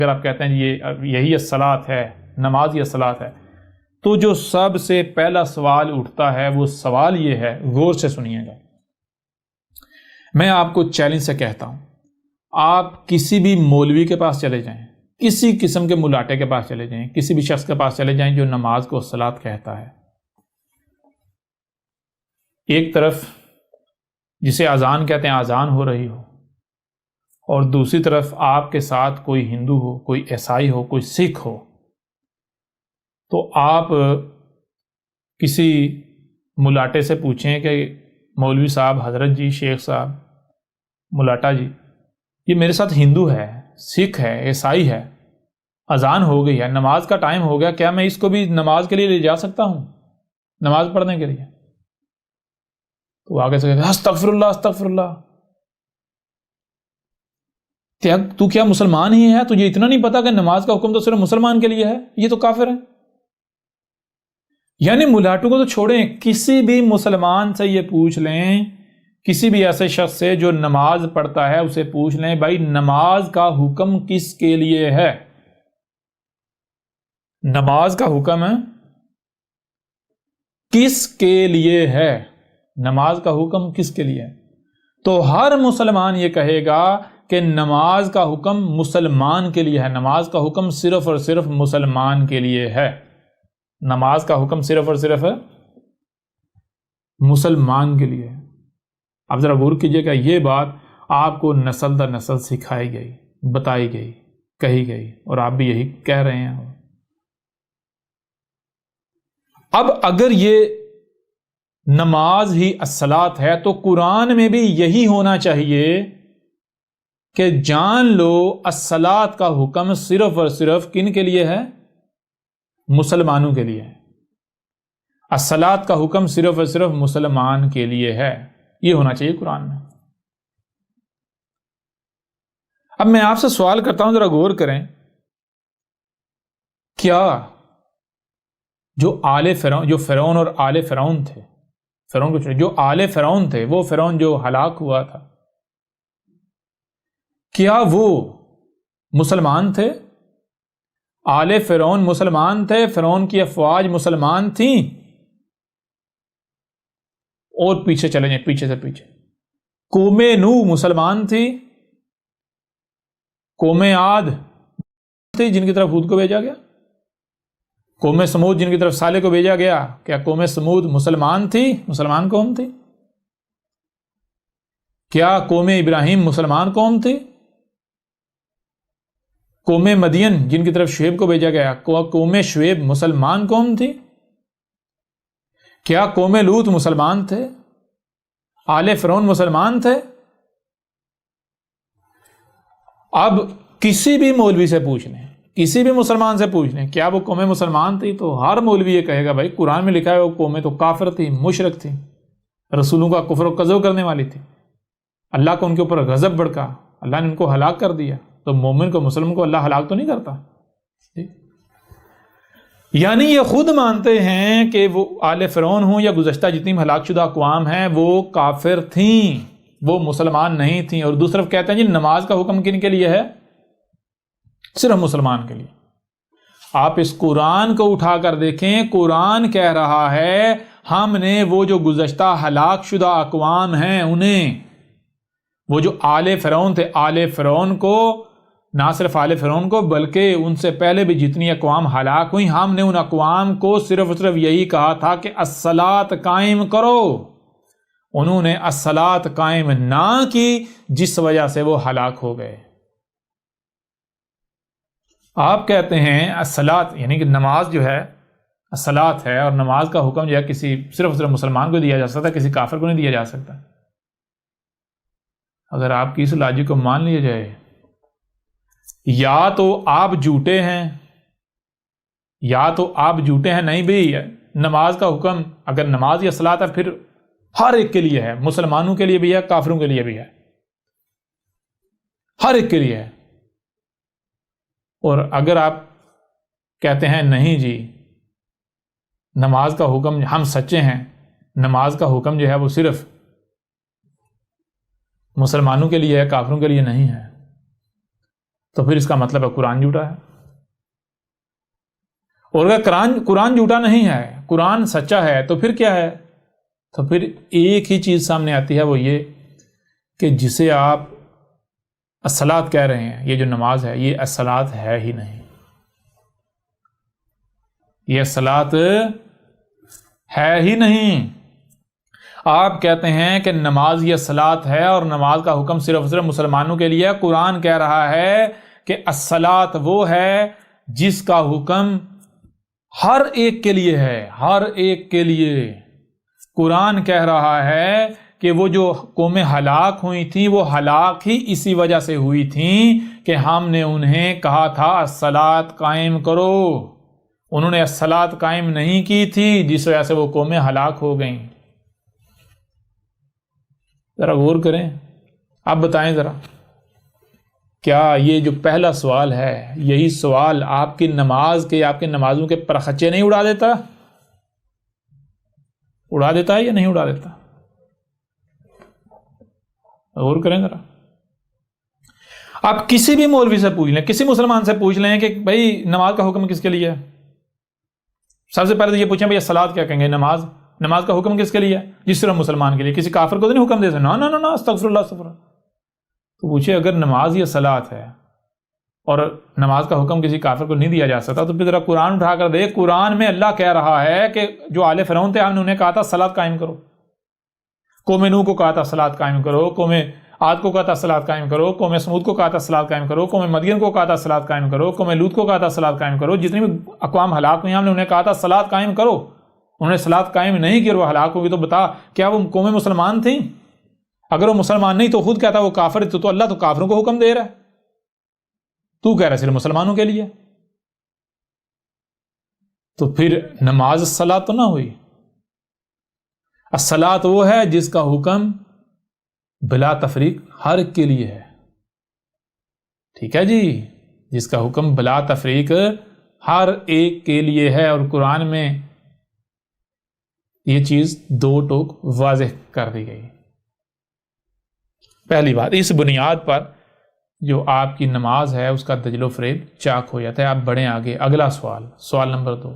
اگر آپ کہتے ہیں یہی الصلاۃ ہے، نماز یہ الصلاۃ ہے، تو جو سب سے پہلا سوال اٹھتا ہے وہ سوال یہ ہے، غور سے سنیے گا، میں آپ کو چیلنج سے کہتا ہوں، آپ کسی بھی مولوی کے پاس چلے جائیں، کسی قسم کے ملاٹے کے پاس چلے جائیں، کسی بھی شخص کے پاس چلے جائیں جو نماز کو الصلاۃ کہتا ہے، ایک طرف جسے اذان کہتے ہیں اذان ہو رہی ہو، اور دوسری طرف آپ کے ساتھ کوئی ہندو ہو، کوئی عیسائی ہو، کوئی سکھ ہو، تو آپ کسی ملاٹے سے پوچھیں کہ مولوی صاحب، حضرت جی، شیخ صاحب، ملاٹا جی، یہ میرے ساتھ ہندو ہے، سکھ ہے، عیسائی ہے، اذان ہو گئی ہے، نماز کا ٹائم ہو گیا، کیا میں اس کو بھی نماز کے لیے لے جا سکتا ہوں، نماز پڑھنے کے لیے؟ تو آگے سے کہتے ہیں استغفر اللہ استغفر اللہ، تو کیا مسلمان ہی ہے؟ تجھے اتنا نہیں پتا کہ نماز کا حکم تو صرف مسلمان کے لیے ہے؟ یہ تو کافر ہے۔ یعنی ملاٹوں کو تو چھوڑیں، کسی بھی مسلمان سے یہ پوچھ لیں، کسی بھی ایسے شخص سے جو نماز پڑھتا ہے اسے پوچھ لیں، بھائی نماز کا حکم کس کے لیے ہے؟ نماز کا حکم کس کے لیے ہے؟ نماز کا حکم کس کے لیے ہے؟ تو ہر مسلمان یہ کہے گا کہ نماز کا حکم مسلمان کے لیے ہے، نماز کا حکم صرف اور صرف مسلمان کے لیے ہے، نماز کا حکم صرف اور صرف مسلمان کے لیے ہے۔ اب ذرا غور کیجئے گا، یہ بات آپ کو نسل در نسل سکھائی گئی، بتائی گئی، کہی گئی، اور آپ بھی یہی کہہ رہے ہیں۔ اب اگر یہ نماز ہی الصلاۃ ہے تو قرآن میں بھی یہی ہونا چاہیے کہ جان لو الصلاۃ کا حکم صرف اور صرف کن کے لیے ہے؟ مسلمانوں کے لیے ہے۔ الصلاۃ کا حکم صرف اور صرف مسلمان کے لیے ہے، یہ ہونا چاہیے قرآن میں۔ اب میں آپ سے سوال کرتا ہوں، ذرا غور کریں، کیا جو فرعون اور آل فرعون تھے، فرعون کو جو آل فرعون تھے، وہ فرعون جو ہلاک ہوا تھا، کیا وہ مسلمان تھے؟ آل فرعون مسلمان تھے؟ فرعون کی افواج مسلمان تھیں؟ اور پیچھے چلے جائیں، پیچھے سے پیچھے، قوم نوح مسلمان تھی؟ قوم عاد تھی جن کی طرف ہود کو بھیجا گیا؟ قوم سمود جن کی طرف صالح کو بھیجا گیا، کیا قوم سمود مسلمان تھی؟ مسلمان قوم تھی؟ کیا قوم ابراہیم مسلمان قوم تھی؟ قوم مدین جن کی طرف شعیب کو بھیجا گیا، قوم شعیب مسلمان قوم تھی؟ کیا قوم لوط مسلمان تھے؟ آل فرعون مسلمان تھے؟ اب کسی بھی مولوی سے پوچھ لیں، کسی بھی مسلمان سے پوچھ لیں، کیا وہ قوم مسلمان تھی؟ تو ہر مولوی یہ کہے گا بھائی قرآن میں لکھا ہے وہ قومیں تو کافر تھی، مشرک تھی، رسولوں کا کفر و کذب کرنے والی تھی، اللہ کو ان کے اوپر غضب بڑھکا، اللہ نے ان کو ہلاک کر دیا۔ تو مومن کو، مسلم کو اللہ ہلاک تو نہیں کرتا؟ یعنی یہ خود مانتے ہیں کہ وہ آل فرعون ہوں یا گزشتہ جتنی ہلاک شدہ اقوام ہیں وہ کافر تھیں، وہ مسلمان نہیں تھیں، اور دوسری طرف کہتے ہیں جی نماز کا حکم کن کے لیے ہے؟ صرف مسلمان کے لیے۔ آپ اس قرآن کو اٹھا کر دیکھیں، قرآن کہہ رہا ہے ہم نے وہ جو گزشتہ ہلاک شدہ اقوام ہیں انہیں، وہ جو آل فرعون تھے، آل فرعون کو، نہ صرف آل فرعون کو بلکہ ان سے پہلے بھی جتنی اقوام ہلاک ہوئی، ہم نے ان اقوام کو صرف یہی کہا تھا کہ الصلاۃ قائم کرو، انہوں نے الصلاۃ قائم نہ کی جس وجہ سے وہ ہلاک ہو گئے۔ آپ کہتے ہیں الصلاۃ یعنی کہ نماز جو ہے الصلاۃ ہے، اور نماز کا حکم جو ہے کسی صرف مسلمان کو دیا جا سکتا ہے، کسی کافر کو نہیں دیا جا سکتا۔ اگر آپ کی اس لاجک کو مان لیا جائے، یا تو آپ جھوٹے ہیں، یا تو آپ جھوٹے ہیں، نہیں بھی نماز کا حکم اگر نماز یا صلاۃ ہے پھر ہر ایک کے لیے ہے، مسلمانوں کے لیے بھی ہے، کافروں کے لیے بھی ہے، ہر ایک کے لیے ہے۔ اور اگر آپ کہتے ہیں نہیں جی نماز کا حکم، ہم سچے ہیں، نماز کا حکم جو ہے وہ صرف مسلمانوں کے لیے ہے، کافروں کے لیے نہیں ہے، تو پھر اس کا مطلب ہے قرآن جھوٹا ہے. اور اگر قرآن جھوٹا نہیں ہے، قرآن سچا ہے، تو پھر کیا ہے؟ تو پھر ایک ہی چیز سامنے آتی ہے، وہ یہ کہ جسے آپ الصلاۃ کہہ رہے ہیں، یہ جو نماز ہے یہ الصلاۃ ہے ہی نہیں. یہ الصلاۃ ہے ہی نہیں. آپ کہتے ہیں کہ نماز یہ الصلاۃ ہے اور نماز کا حکم صرف مسلمانوں کے لیے ہے. قرآن کہہ رہا ہے کہ الصلاۃ وہ ہے جس کا حکم ہر ایک کے لیے ہے، ہر ایک کے لیے. قرآن کہہ رہا ہے کہ وہ جو قومیں ہلاک ہوئی تھیں وہ ہلاک ہی اسی وجہ سے ہوئی تھیں کہ ہم نے انہیں کہا تھا الصلاۃ قائم کرو. انہوں نے الصلاۃ قائم نہیں کی تھی، جس وجہ سے وہ قومیں ہلاک ہو گئیں. ذرا غور کریں. آپ بتائیں ذرا، کیا یہ جو پہلا سوال ہے یہی سوال آپ کی نماز کے، آپ کے نمازوں کے پرخچے نہیں اڑا دیتا؟ اڑا دیتا ہے یا نہیں اڑا دیتا؟ غور کریں ذرا. آپ کسی بھی مولوی سے پوچھ لیں، کسی مسلمان سے پوچھ لیں کہ بھائی نماز کا حکم کس کے لیے ہے، سب سے پہلے تو یہ پوچھیں بھائی الصلاۃ کیا کہیں گے؟ نماز کا حکم کس کے لیے ہے؟ جس صرف مسلمان کے لیے، کسی کافر کو تو نہیں حکم دے سکتے. نا استغفر اللہ استغفر اللہ. تو پوچھے اگر نماز یہ الصلاۃ ہے اور نماز کا حکم کسی کافر کو نہیں دیا جا سکتا، تو پھر ذرا قرآن اٹھا کر دیکھ. قرآن میں اللہ کہہ رہا ہے کہ جو آل فرعون تھے ہم نے انہیں کہا تھا الصلاۃ قائم کرو. قوم نوح کو کہا تھا الصلاۃ قائم کرو، قوم عاد کو کہا تھا الصلاۃ قائم کرو، قوم سمود کو کہا تھا الصلاۃ قائم کرو، قوم مدین کو کہا تھا الصلاۃ قائم کرو، قوم لوط کو کہا تھا الصلاۃ قائم کرو. جتنی بھی اقوام ہلاک ہوئی ہم نے انہیں کہا تھا الصلاۃ قائم کرو. انہوں نے الصلاۃ قائم نہیں کی اور وہ ہلاک ہوگی. تو بتا کیا وہ قومیں مسلمان تھیں؟ اگر وہ مسلمان نہیں تو خود کہتا وہ کافر، تو اللہ تو کافروں کو حکم دے رہا ہے، تو کہہ رہا ہے صرف مسلمانوں کے لیے. تو پھر نماز الصلاۃ تو نہ ہوئی. الصلاۃ وہ ہے جس کا حکم بلا تفریق ہر ایک کے لیے ہے. ٹھیک ہے جی، جس کا حکم بلا تفریق ہر ایک کے لیے ہے. اور قرآن میں یہ چیز دو ٹوک واضح کر دی گئی. پہلی بات، اس بنیاد پر جو آپ کی نماز ہے اس کا دجل و فریب چاک ہو جاتا ہے. آپ بڑھیں آگے. اگلا سوال نمبر 2.